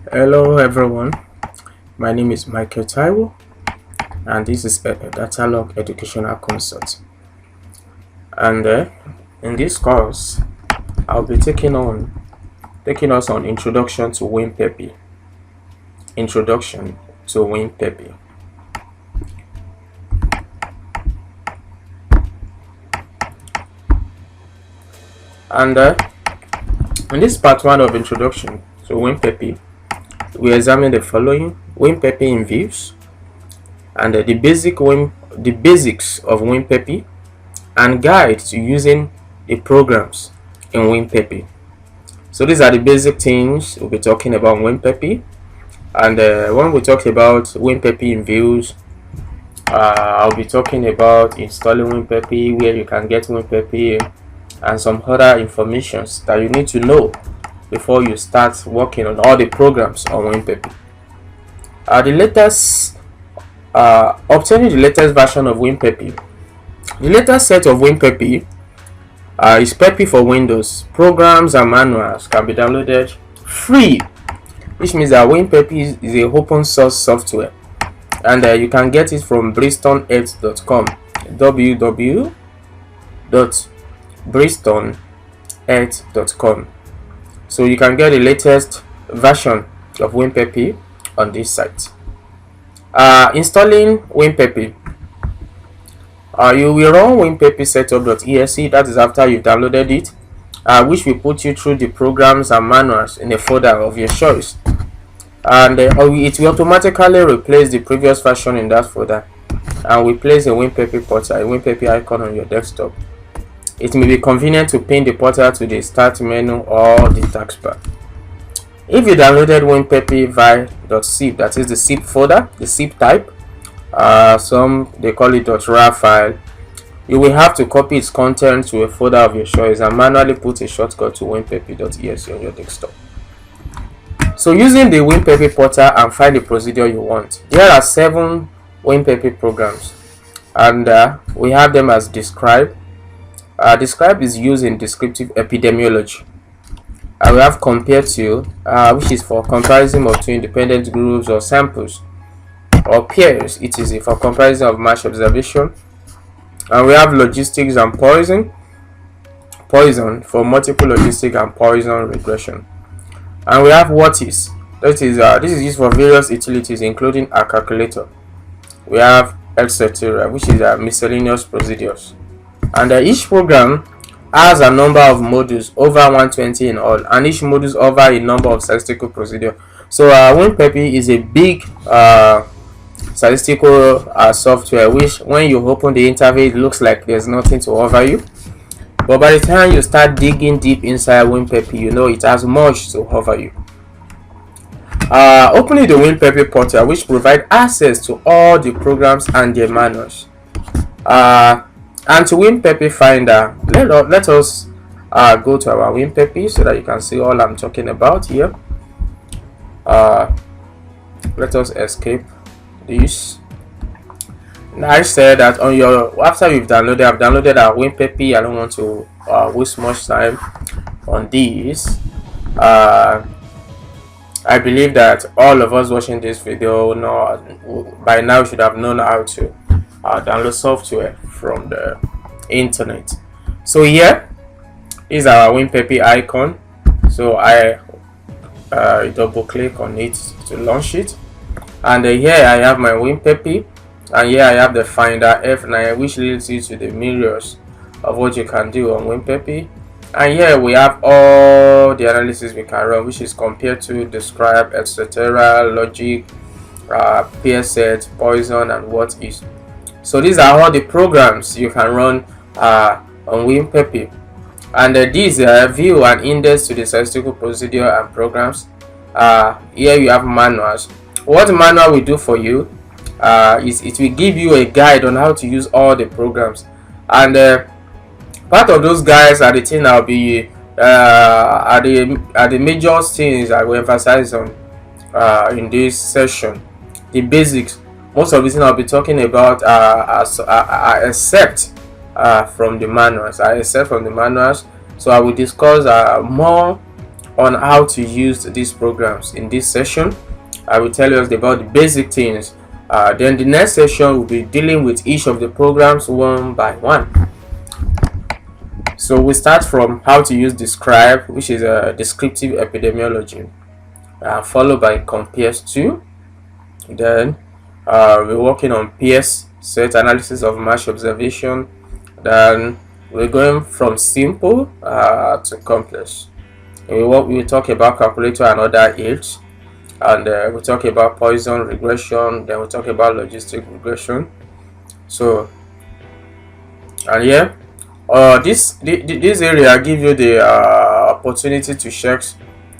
Hello everyone, my name is Michael Taiwo and this is a DATALOG educational consult. And in this course, I'll be taking us on Introduction to Win Pepi. Introduction to Win Pepi. And in this part 1 of Introduction to Win Pepi, we examine the following: Win Pepi in views, and the basics of Win Pepi, and guide to using the programs in Win Pepi. So these are the basic things we'll be talking about Win Pepi. And when we talk about Win Pepi in views, I'll be talking about installing Win Pepi, where you can get Win Pepi, and some other informations that you need to know before you start working on all the programs on Win Pepi. Obtaining the latest version of Win Pepi. The latest set of Win Pepi is Pepi for Windows. Programs and manuals can be downloaded free, which means that Win Pepi is a open source software, and you can get it from bristol8.com. www.bristol8.com. So you can get the latest version of Win Pepi on this site. Installing Win Pepi. You will run winpepi setup.exe. That is after you downloaded it, which will put you through the programs and manuals in a folder of your choice, and it will automatically replace the previous version in that folder, and will place a Win Pepi portal, a Win Pepi icon on your desktop. It may be convenient to pin the portal to the start menu or the taskbar. If you downloaded Win Pepi via .zip, that is the zip folder, the zip type, some they call it .rar file, you will have to copy its content to a folder of your choice and manually put a shortcut to winpepi.exe on your desktop. So using the Win Pepi portal and find the procedure you want. There are 7 Win Pepi programs, and we have them as describe. Describe is used in descriptive epidemiology. We have compare to, which is for comparison of two independent groups or samples, or pairs, it is for comparison of match observation. And we have logistics and poison for multiple logistic and poison regression. And we have what is, that is this is used for various utilities including a calculator. We have etc., which is miscellaneous procedures. And each program has a number of modules, over 120 in all, and each module over a number of statistical procedures. So Win Pepi is a big statistical software, which when you open the interface, it looks like there's nothing to offer you, but by the time you start digging deep inside Win Pepi, you know it has much to offer you. Opening the Win Pepi portal, which provides access to all the programs and their manuals, and to Win Pepi Finder. Let us go to our Win Pepi so that you can see all I'm talking about here. Let us escape this. Now I said that on your, after you've downloaded, I've downloaded our Win Pepi. I don't want to waste much time on this. I believe that all of us watching this video know by now should have known how to download software from the internet. So here is our Win Pepi icon. So I double click on it to launch it, and here I have my Win Pepi, and here I have the Finder F9, which leads you to the mirrors of what you can do on Win Pepi. And here we have all the analysis we can run, which is compared to, describe, etc., logic, peer set, poison, and what is. So these are all the programs you can run on Win Pepi. And these view and index to the statistical procedure and programs. Here you have manuals. What manual will do for you is it will give you a guide on how to use all the programs, and part of those guides are the thing I'll be are the major things I will emphasize on in this session. The basics. Most of the things I'll be talking about are except from the manuals. So I will discuss more on how to use these programs in this session. I will tell you about the basic things. Then the next session will be dealing with each of the programs one by one. So we start from how to use describe, which is a descriptive epidemiology, followed by compares to. Then we're working on PS set analysis of match observation. Then we're going from simple to complex. We talk about calculator and other aids, and we talk about Poisson regression. Then we talk about logistic regression. So, and yeah, this area give you the opportunity to check.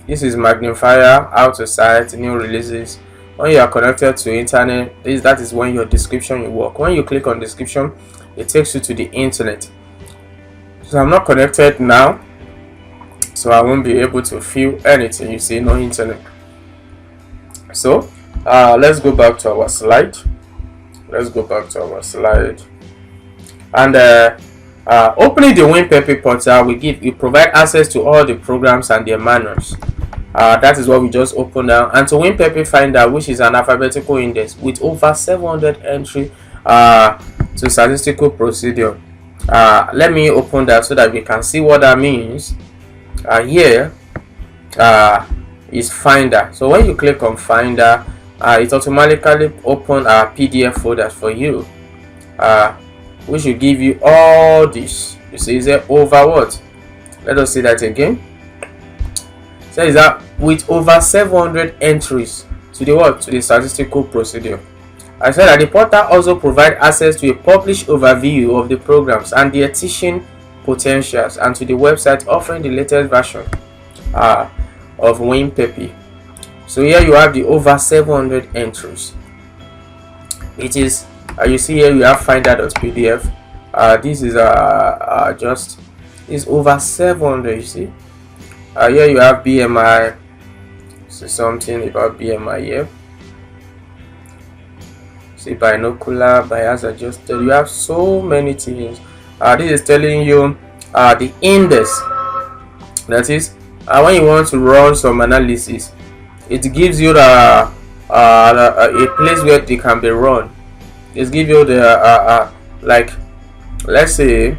This is Magnifier, how to cite new releases. When you are connected to internet, that is when your description will work. When you click on description, it takes you to the internet. So I'm not connected now, so I won't be able to feel anything. You see, no internet. So let's go back to our slide. And opening the Win Pepi portal we provide access to all the programs and their manuals. That is what we just opened now. And to Win Pepi Finder, which is an alphabetical index with over 700 entry to statistical procedure. Let me open that so that we can see what that means. Here is Finder. So when you click on Finder, it automatically open our PDF folders for you, which will give you all this. You see, is there over what? Let us see that again. So is that with over 700 entries to the what? To the statistical procedure. I said that the portal also provides access to a published overview of the programs and their teaching potentials, and to the website offering the latest version of Win Pepi. So here you have the over 700 entries. It is you see here you have finder.pdf. This is just is over 700. You see, here you have BMI. See something about BMI here. See binocular, bias adjusted. You have so many things. This is telling you the index. That is when you want to run some analysis, it gives you a place where they can be run. It gives you the like, let's say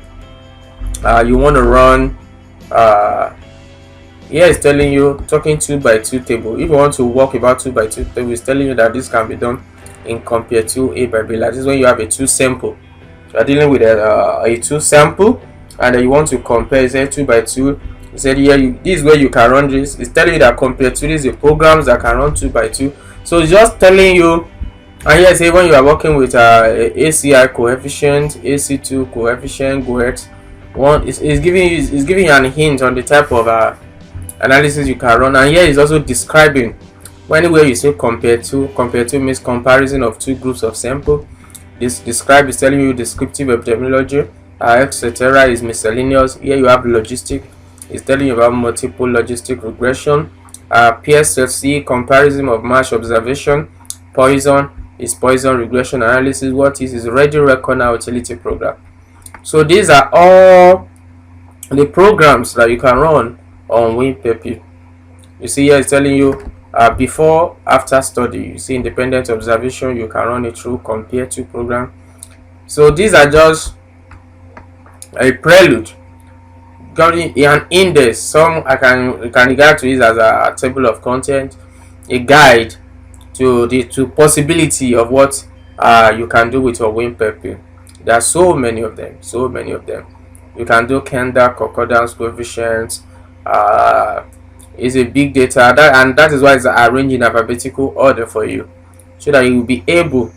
you want to run here it's telling you talking 2 by 2 table. If you want to work about 2 by 2 table, it's telling you that this can be done in compare to A by B. Like this is when you have a 2 sample. You are dealing with a 2 sample, and then you want to compare. Say 2 by 2. You said here this is where you can run this. It's telling you that compared to this, the programs that can run 2 by 2. So it's just telling you. And here say when you are working with ACI coefficient, AC2 coefficient, GOET one, is giving you an hint on the type of analysis you can run. And here is also describing. Anywhere you say compare to means comparison of 2 groups of sample. This describe is telling you descriptive epidemiology, etc. is miscellaneous. Here you have logistic, it's telling you about multiple logistic regression. PSFC, comparison of match observation. Poisson is Poisson regression analysis. What is ready reckoner utility program. So these are all the programs that you can run on Win Pepi. You see here it's telling you before after study. You see independent observation, you can run it through compare to program. So these are just a prelude, an index. Some I can regard to it as a table of content, a guide to the possibility of what you can do with your Win Pepi. There are so many of them. You can do Kendall, concordance coefficients. Is a big data, and that is why it's arranged in alphabetical order for you, so that you will be able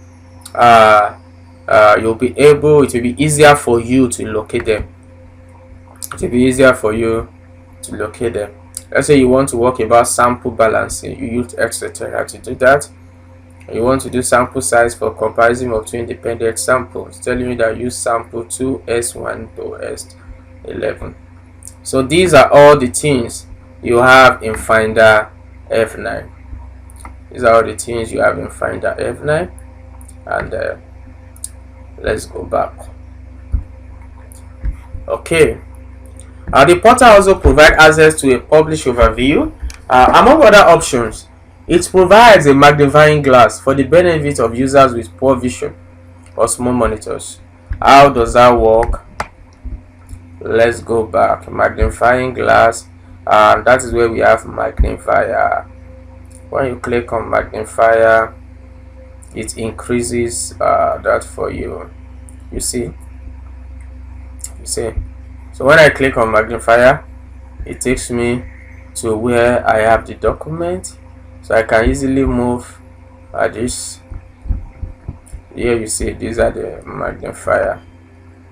it will be easier for you to locate them. Let's say you want to work about sample balancing, you use etc. to do that. You want to do sample size for comparison of 2 independent samples, telling you that use sample 2S1 to S11. So these are all the things you have in Finder F9. These are all the things you have in Finder F9. And let's go back. Okay, The portal also provides access to a published overview. Among other options, it provides a magnifying glass for the benefit of users with poor vision or small monitors. How does that work? Let's go back. Magnifying glass, and that is where we have magnifier. When you click on magnifier, it increases that for you. You see. So when I click on magnifier, it takes me to where I have the document, so I can easily move this. Here you see these are the magnifier.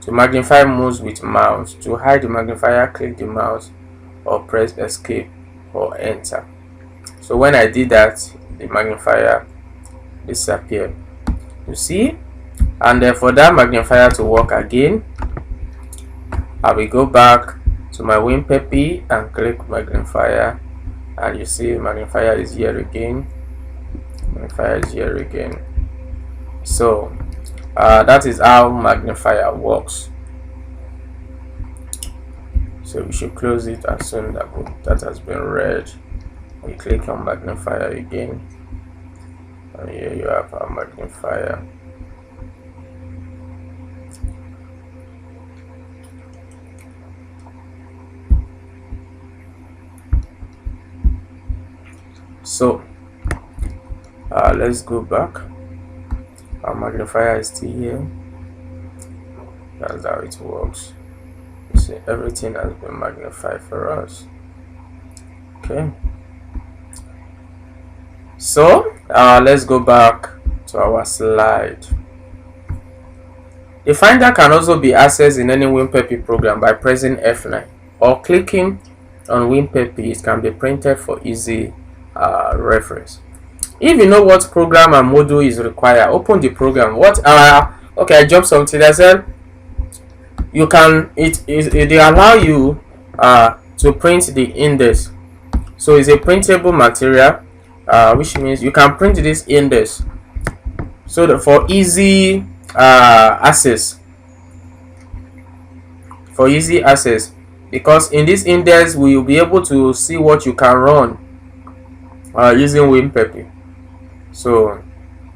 To magnify moves with mouse. To hide the magnifier, click the mouse or press escape or enter. So when I did that, the magnifier disappeared. You see? And then for that magnifier to work again, I will go back to my Win Pepi and click magnifier, and you see magnifier is here again. Magnifier is here again. So that is how magnifier works. So we should close it as soon as that has been read. We click on magnifier again, and here you have our magnifier. So let's go back. Our magnifier is still here. That's how it works. You see, everything has been magnified for us. Okay. So let's go back to our slide. The Finder can also be accessed in any Win Pepi program by pressing F9 or clicking on Win Pepi. It can be printed for easy reference. If you know what program and module is required, open the program. Okay, I dropped something. I said you can they allow you to print the index. So it's a printable material, which means you can print this index so that for easy access. Because in this index we will be able to see what you can run using Win Pepi. So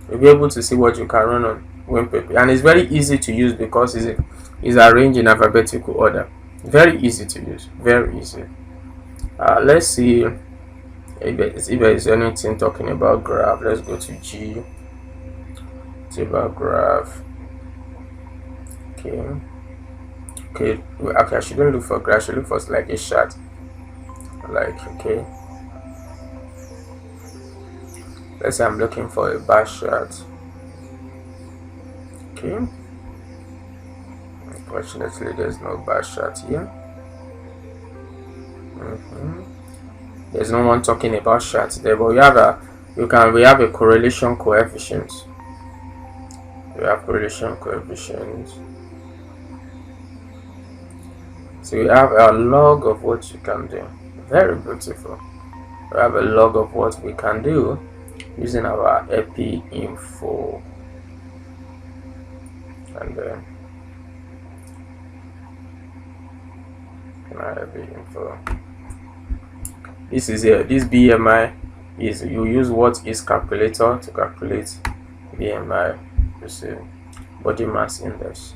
you'll be able to see what you can run on Win Pepi, and it's very easy to use because it's arranged in alphabetical order. Very easy to use, very easy. Let's see if there is anything talking about graph. Let's go to G. It's about graph. Okay, I shouldn't look for graph. I should look for like a chart. Okay, let's say I'm looking for a bar chart. Okay, unfortunately there's no bar chart here. There's no one talking about charts there, but we have a correlation coefficient. We have correlation coefficients. So we have a log of what you can do. Very beautiful. We have a log of what we can do using our Pepi info, and then Pepi info. This is here. This BMI is, you use what is calculator to calculate BMI. You see, body mass index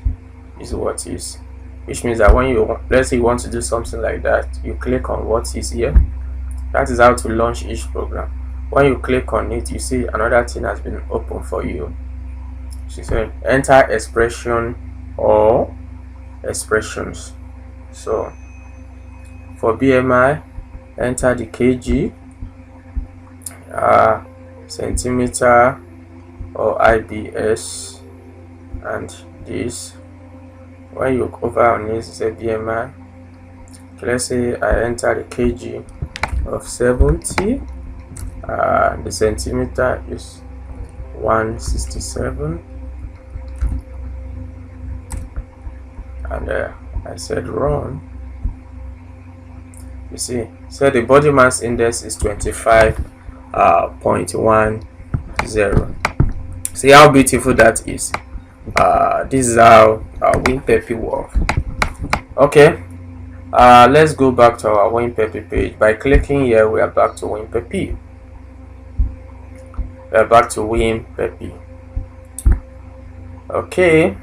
is what is, which means that when you, let's say you want to do something like that, you click on what is here. That is how to launch each program. When you click on it, you see another thing has been opened for you. She said enter expression or expressions. So for BMI, enter the kg, centimeter or IBS, and this. When you over on this, it's a BMI. Let's say I enter the kg of 70. The centimeter is 167, and I said run. You see, so the body mass index is 25.10. See how beautiful that is. This is how Win Pepi works. Okay, Let's go back to our Win Pepi page. By clicking here, we are back to Win Pepi. We are back to Win Pepi. Okay.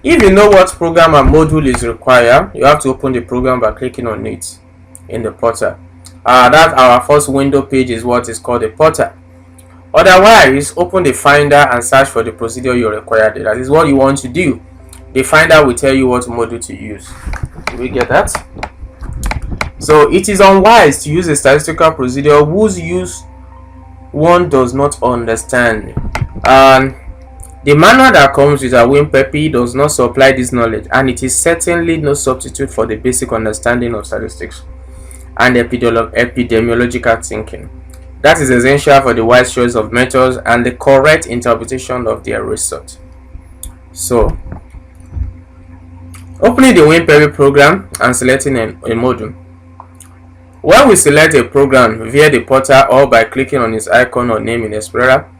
If you know what program and module is required, you have to open the program by clicking on it in the portal. That our first window page is what is called the portal. Otherwise, open the Finder and search for the procedure you require. That is what you want to do. The Finder will tell you what module to use. Do we get that? So it is unwise to use a statistical procedure whose use one does not understand. And the manual that comes with a Win Pepi does not supply this knowledge, and it is certainly no substitute for the basic understanding of statistics and epidemiological thinking. That is essential for the wise choice of methods and the correct interpretation of their research. So, opening the Win Pepi program and selecting a module. When we select a program via the portal or by clicking on its icon or name in Explorer,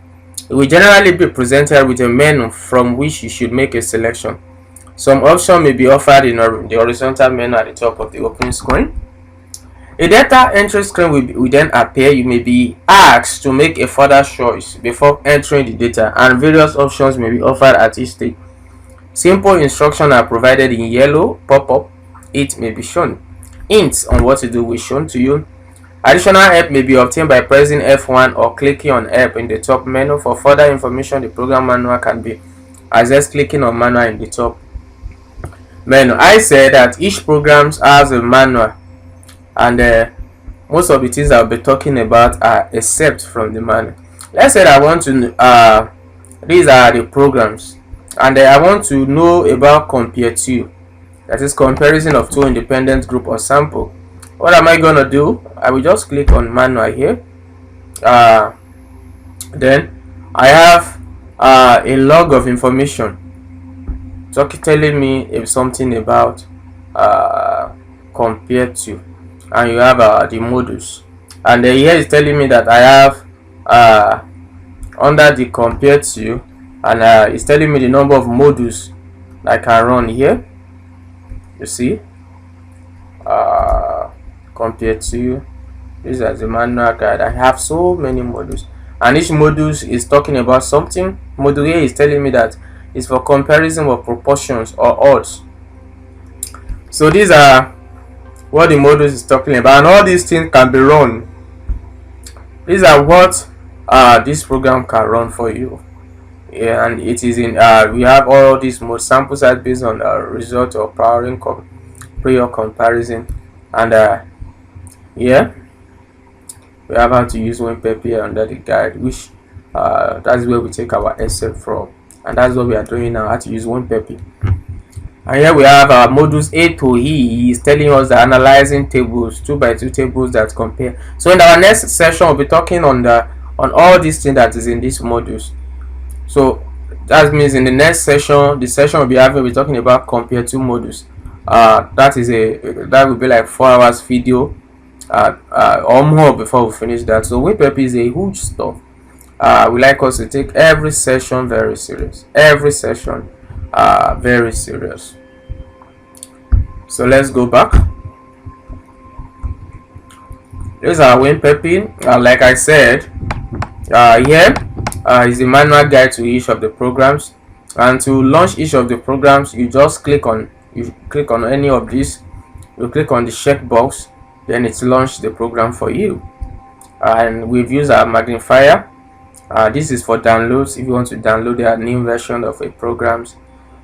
it will generally be presented with a menu from which you should make a selection. Some options may be offered in the horizontal menu at the top of the opening screen. A data entry screen will then appear. You may be asked to make a further choice before entering the data, and various options may be offered at each stage. Simple instructions are provided in yellow pop-up. It may be shown. Hints on what to do will be shown to you. Additional help may be obtained by pressing F1 or clicking on help in the top menu. For further information, the program manual can be accessed clicking on manual in the top menu. I said that each program has a manual, and most of the things I'll be talking about are except from the manual. Let's say I want to these are the programs, and I want to know about compare to, that is comparison of two independent group or sample. What am I gonna do? I will just click on manual here. Then I have a log of information telling me if something about compare to, and you have the modules, and here is telling me that I have under the compare to, and it's telling me the number of modules I can run here. You see, compare to, this is the manual guide. I have so many modules, and each module is talking about something. Module A is telling me that it's for comparison of proportions or odds. So these are what the modules is talking about, and all these things can be run. These are what this program can run for you. Yeah, and it is in we have all these more sample size based on the result of prior comparison, and yeah, we have how to use Win Pepi under the guide, which that's where we take our essay from, and that's what we are doing now, how to use Win Pepi. And here we have our modules A to E. He is telling us that analyzing tables, 2x2 tables that compare. So in our next session, we'll be talking on all these things that is in these modules. So that means in the next session, the session we'll be talking about compare two modules. That will be like 4 hours video or more before we finish that. So Win Pepi is a huge stuff. We like us to take every session very serious. Every session very serious. So let's go back. This is our Win Pepi. Like I said, here is the manual guide to each of the programs, and to launch each of the programs, you just click on any of these. You click on the checkbox, then it's launched the program for you. And we've used our Magnifier. This is for downloads. If you want to download the new version of a programs,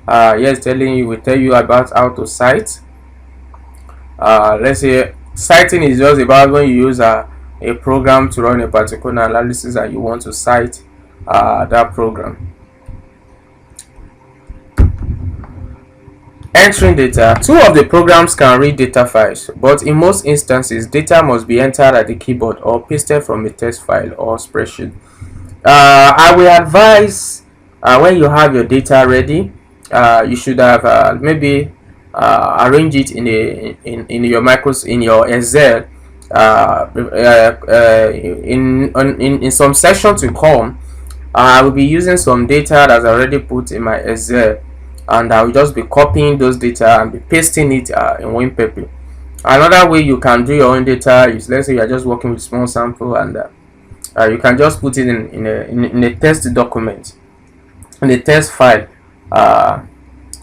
yes, will tell you about how to cite. Let's say citing is just about when you use a program to run a particular analysis and you want to cite that program. Entering data. Two of the programs can read data files, but in most instances, data must be entered at the keyboard or pasted from a text file or spreadsheet. I will advise when you have your data ready, you should have maybe arrange it in your Excel. In some section to come, I will be using some data that's already put in my Excel and I will just be copying those data and be pasting it in Win Pepi. Another way you can do your own data is, let's say you are just working with small sample, and you can just put it in a test document, in a test file.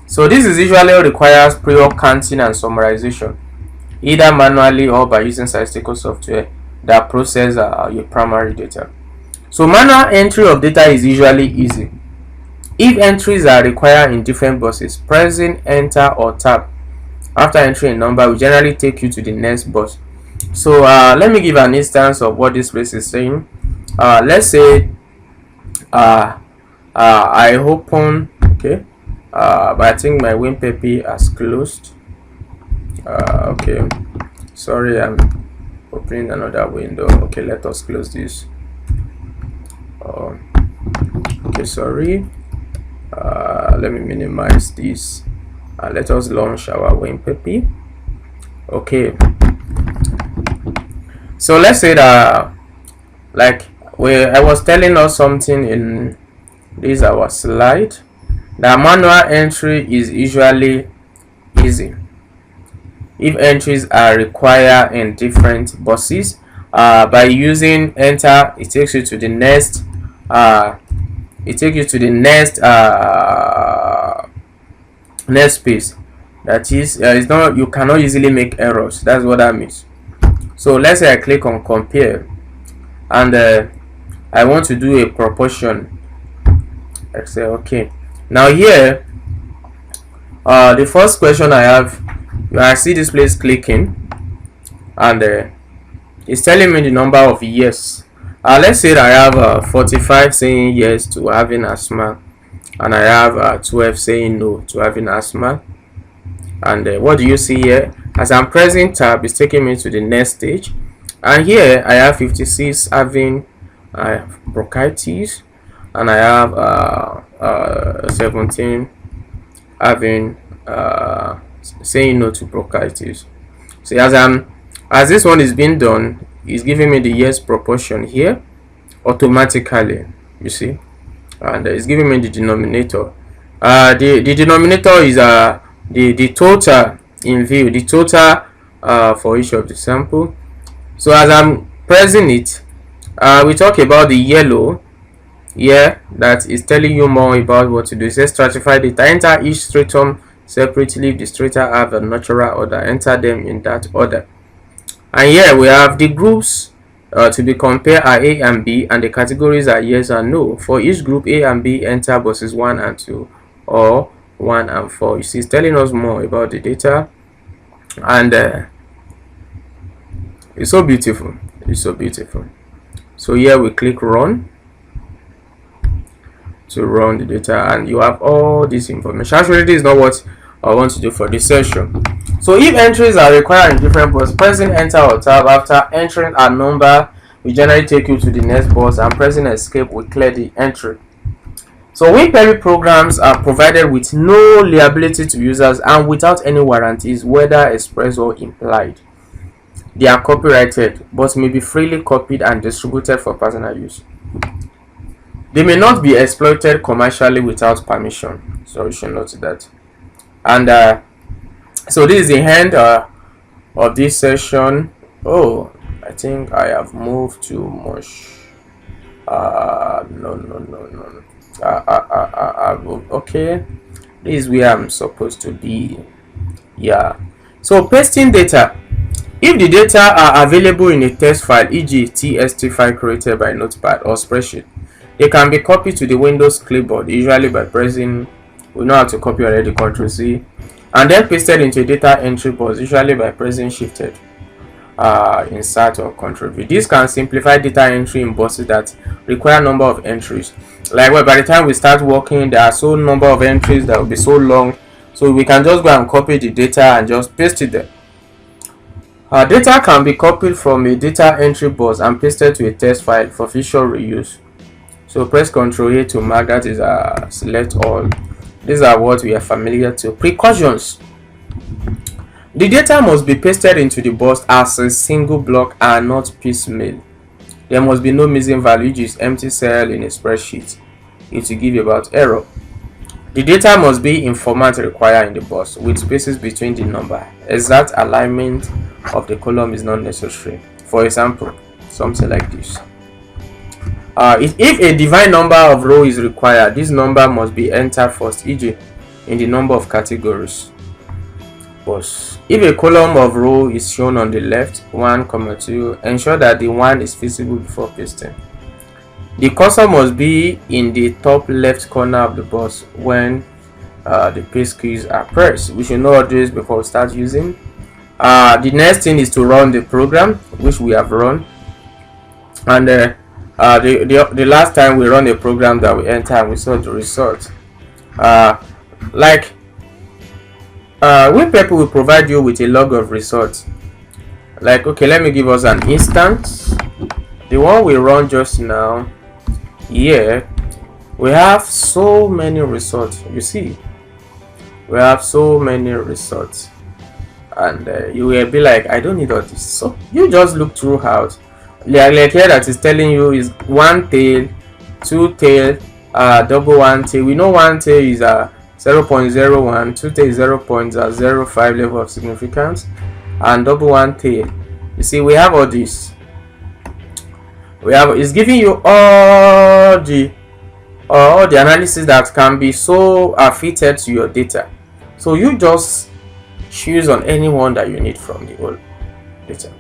So this is usually requires prior counting and summarization, either manually or by using statistical software that process your primary data. So manual entry of data is usually easy. If entries are required in different boxes, pressing enter or tab after entering a number will generally take you to the next box. So let me give an instance of what this place is saying. Let's say I open, okay, but I think my Win Pepi has closed. Okay, sorry, I'm opening another window. Okay, let us close this. Okay, sorry. Let me minimize this. Let us launch our Win Pepi. Okay, so let's say that, like, I was telling us something in this our slide, the manual entry is usually easy if entries are required in different boxes. By using enter, it takes you to the next next space. That is, it's not, you cannot easily make errors. That's what that means. So let's say I click on compare, and I want to do a proportion. I say okay. Now here, the first question I have, I see this place clicking, and it's telling me the number of years. Let's say that I have 45 saying yes to having asthma, and I have 12 saying no to having asthma. And what do you see here? As I'm pressing tab, it's taking me to the next stage, and here I have 56 having bronchitis, and I have 17 having saying no to bronchitis. So as this one is being done, it's giving me the yes proportion here automatically, you see, and it's giving me the denominator. The denominator is the total in view, the total for each of the sample. So as I'm pressing it, we talk about the yellow here, that is telling you more about what to do. It says stratify data, enter each stratum separately. If the strata have a natural order, enter them in that order. And here we have the groups to be compared are A and B, and the categories are yes and no. For each group A and B, enter boxes 1 and 2 or 1 and 4. You see, it's telling us more about the data, and it's so beautiful. It's so beautiful. So here we click run to run the data, and you have all this information. Actually, this is not what I want to do for this session. So if entries are required in different boxes, pressing enter or tab after entering a number will generally take you to the next box, and pressing escape will clear the entry. So Win Pepi programs are provided with no liability to users and without any warranties, whether express or implied. They are copyrighted but may be freely copied and distributed for personal use. They may not be exploited commercially without permission, so you should note that. And so this is the end of this session. Oh, I think I have moved too much. No. Okay, this is where I'm supposed to be. Yeah. So pasting data. If the data are available in a text file, e.g. TXT file created by Notepad or spreadsheet, they can be copied to the Windows clipboard, usually by pressing, we know how to copy already, Ctrl+C, and then pasted into a data entry box, usually by pressing Shifted, Insert or Ctrl+V. This can simplify data entry in boxes that require a number of entries. Like, well, by the time we start working, there are so number of entries that will be so long, so we can just go and copy the data and just paste it there. Data can be copied from a data entry box and pasted to a text file for future reuse. So press Ctrl+A to mark, that is select all. These are what we are familiar to. Precautions. The data must be pasted into the box as a single block and not piecemeal. There must be no missing value, which is empty cell in a spreadsheet. It will give you about error. The data must be in format required in the bus with spaces between the number. Exact alignment of the column is not necessary. For example, something like this. If a defined number of rows is required, this number must be entered first, e.g. in the number of categories. But if a column of row is shown on the left, 1, 2, ensure that the 1 is visible before pasting. The cursor must be in the top left corner of the box when the paste keys are pressed. We should know all this before we start using. The next thing is to run the program, which we have run. And the last time we run a program that we enter, we saw the result. Win Pepi will provide you with a log of results. Like, okay, let me give us an instance. The one we run just now. Here we have so many results. You see, we have so many results, and you will be like, I don't need all this. So you just look throughout. Like here that is telling you is 1 tail, 2 tail, double 1 tail. We know 1 tail is 0.01, 2 tail is 0.05 level of significance, and double 1 tail. You see, we have all this. It's giving you all the analysis that can be so fitted to your data. So you just choose on any one that you need from the whole data.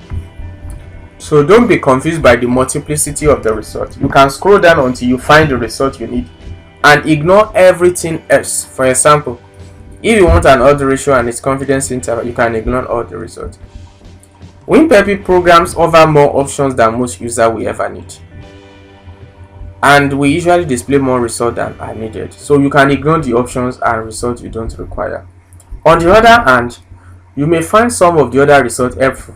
So don't be confused by the multiplicity of the result. You can scroll down until you find the result you need and ignore everything else. For example, if you want an odd ratio and its confidence interval, you can ignore all the results. Win Pepi programs offer more options than most users will ever need, and we usually display more results than are needed, so you can ignore the options and results you don't require. On the other hand, you may find some of the other results helpful.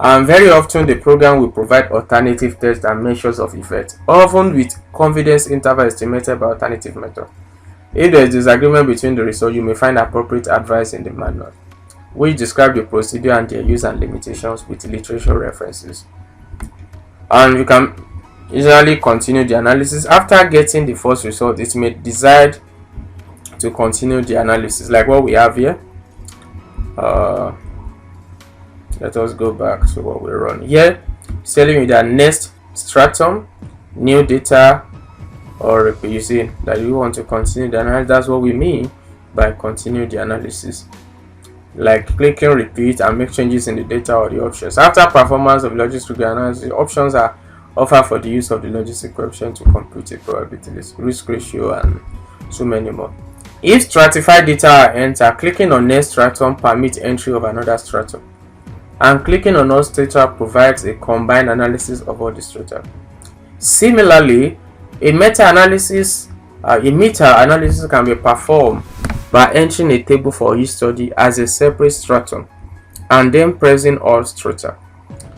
And very often the program will provide alternative tests and measures of effect, often with confidence interval estimated by alternative method. If there is disagreement between the results, you may find appropriate advice in the manual, which describe the procedure and their use and limitations with literature references. And you can usually continue the analysis. After getting the first result, it may decide to continue the analysis, like what we have here. Let us go back to what we run here. It's telling you that next stratum, new data, or you see that you want to continue the analysis. That's what we mean by continue the analysis. Like clicking repeat and make changes in the data or the options. After performance of logistic analysis, options are offered for the use of the logistic coefficient to compute a probability risk ratio and so many more. If stratified data are entered, clicking on next stratum permits entry of another stratum, and clicking on all strata provides a combined analysis of all the strata. Similarly, a meta-analysis can be performed by entering a table for each study as a separate stratum and then pressing all strata.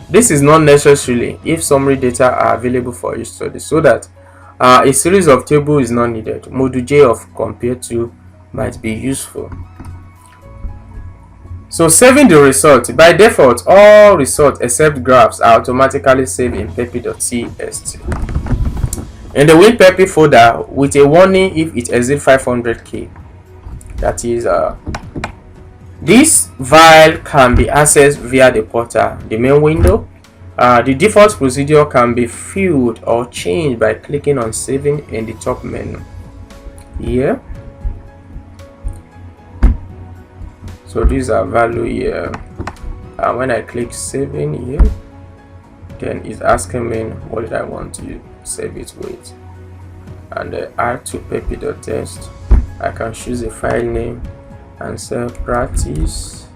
This is not necessarily if summary data are available for each study, so that a series of tables is not needed. Module J of compare to might be useful. So saving the result. By default, all results except graphs are automatically saved in pepi.txt. In the Win Pepi folder, with a warning if it exceeds 500k. That is, this file can be accessed via the portal, the main window. The default procedure can be filled or changed by clicking on saving in the top menu here. So these are value here, and when I click saving here, then it's asking me what did I want to save it with, and add to pepi.txt. I can choose a file name and say practice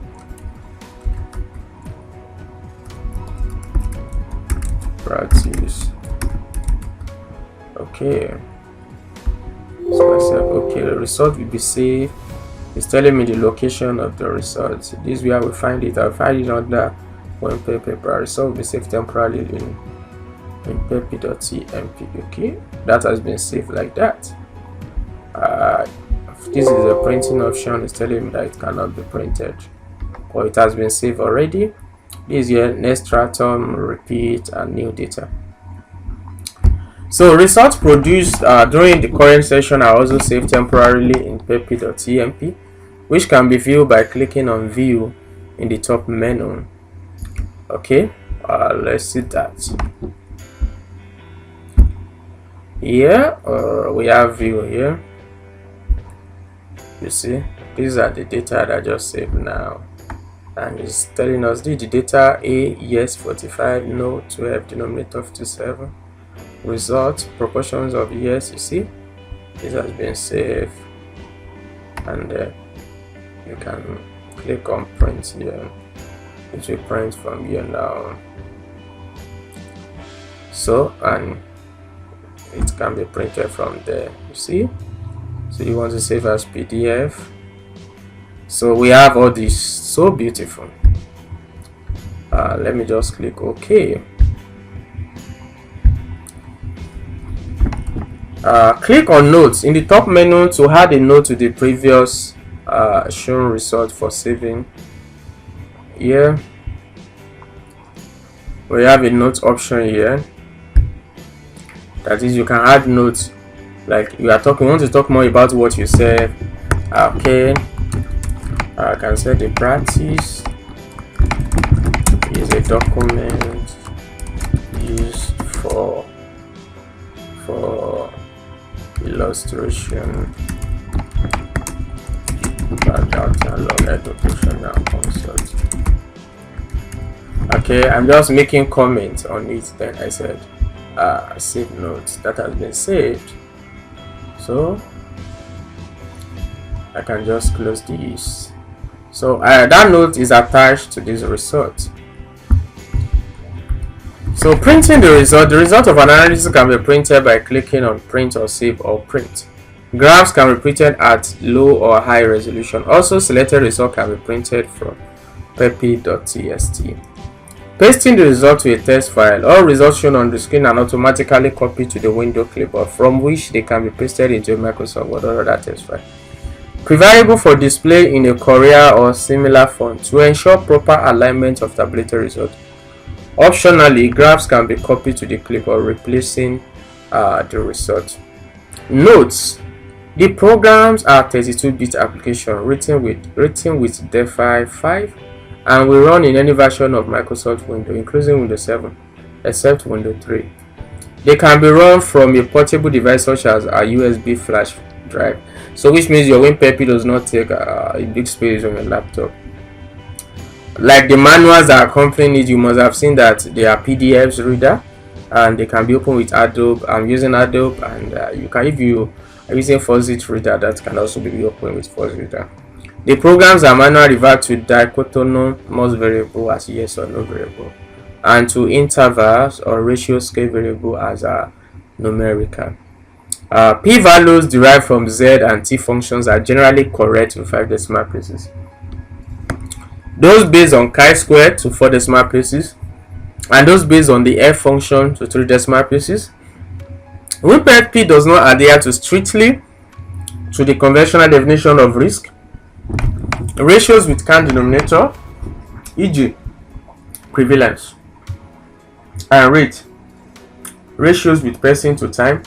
okay. So I said okay, the result will be saved. It's telling me the location of the result. This is where we find it. I'll find it under Win Pepi. Result will be saved temporarily in pepi.tmp. Okay, that has been saved like that. This is a printing option. It's telling me that it cannot be printed, or it has been saved already. This is here next stratum, repeat, and new data. So results produced during the current session are also saved temporarily in pepi.emp, which can be viewed by clicking on view in the top menu. Okay, let's see that. Here we have view here. You see, these are the data that I just saved now, and it's telling us the data: a yes 45, no 12, denominator 57, result proportions of yes. You see, this has been saved, and you can click on print here. It will print from here now. So, and it can be printed from there. You see, so you want to save as PDF. So we have all this, so beautiful. Let me just click OK. Click on notes in the top menu to add a note to the previous shown result for saving. Here we have a note option here. That is, you can add notes, like you want to talk more about what you said. Okay, I can say the practice is a document used for illustration about DATALOG education and consult. Okay, I'm just making comments on it. Then I said save notes. That has been saved, so I can just close this. So that note is attached to this result. So printing the result of analysis can be printed by clicking on print or save or print. Graphs can be printed at low or high resolution. Also, selected result can be printed from pepi.txt. Pasting the result to a text file. All results shown on the screen are automatically copied to the window clipboard, from which they can be pasted into a Microsoft Word or other text file. Preferable for display in a Courier or similar font to ensure proper alignment of tabulated results. Optionally, graphs can be copied to the clipboard, replacing the result. Notes: the programs are 32-bit application written with DEFI 5 and will run in any version of Microsoft Windows, including Windows 7, except Windows 3. They can be run from a portable device such as a USB flash drive, so which means your Win Pepi does not take a big space on your laptop. Like the manuals that accompany it, you must have seen that they are PDFs reader, and they can be opened with Adobe. I'm using Adobe, and you can, if you are using Faucet reader, that can also be opened with Faucet reader. The programs are manually revert to dichotomous variable as yes or no variable, and to intervals or ratio scale variable as a numerical. P values derived from Z and T functions are generally correct to 5 decimal places. Those based on chi-square to 4 decimal places, and those based on the F function to 3 decimal places. Win Pepi does not adhere strictly to the conventional definition of risk. Ratios with can denominator, e.g. prevalence, and rate. Ratios with person to time.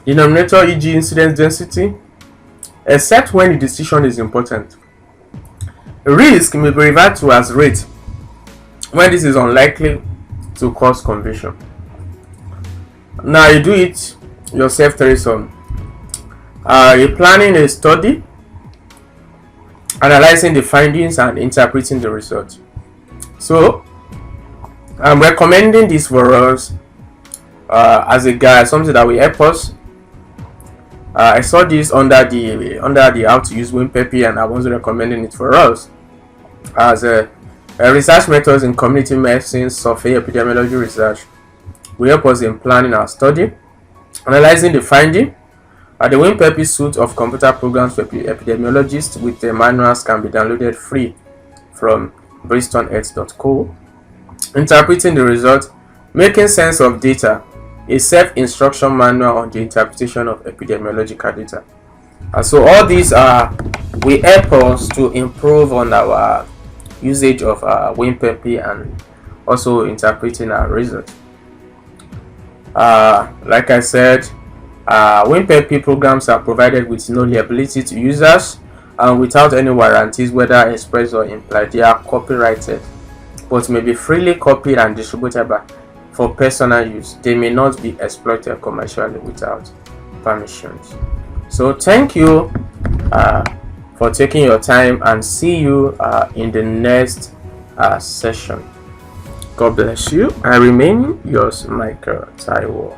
Denominator, e.g. incidence density, except when the decision is important. Risk may be referred to as rate when this is unlikely to cause conversion. Now you do it yourself, Teresa. You're planning a study, analyzing the findings and interpreting the results. So I'm recommending this for us as a guide, something that will help us. I saw this under the how to use Win Pepi, and I was recommending it for us as a research methods in community medicine, survey, epidemiology research. Will help us in planning our study, analyzing the finding. The Win Pepi suite of computer programs for epidemiologists with the manuals can be downloaded free from bristolx.co. Interpreting the result, making sense of data, a self-instruction manual on the interpretation of epidemiological data. So all these will help us to improve on our usage of Win Pepi and also interpreting our results. Like I said, Win Pepi programs are provided with no liability to users and without any warranties, whether express or implied. They are copyrighted, but may be freely copied and distributed for personal use. They may not be exploited commercially without permissions. So thank you for taking your time, and see you in the next session. God bless you. I remain yours, Michael Taiwo.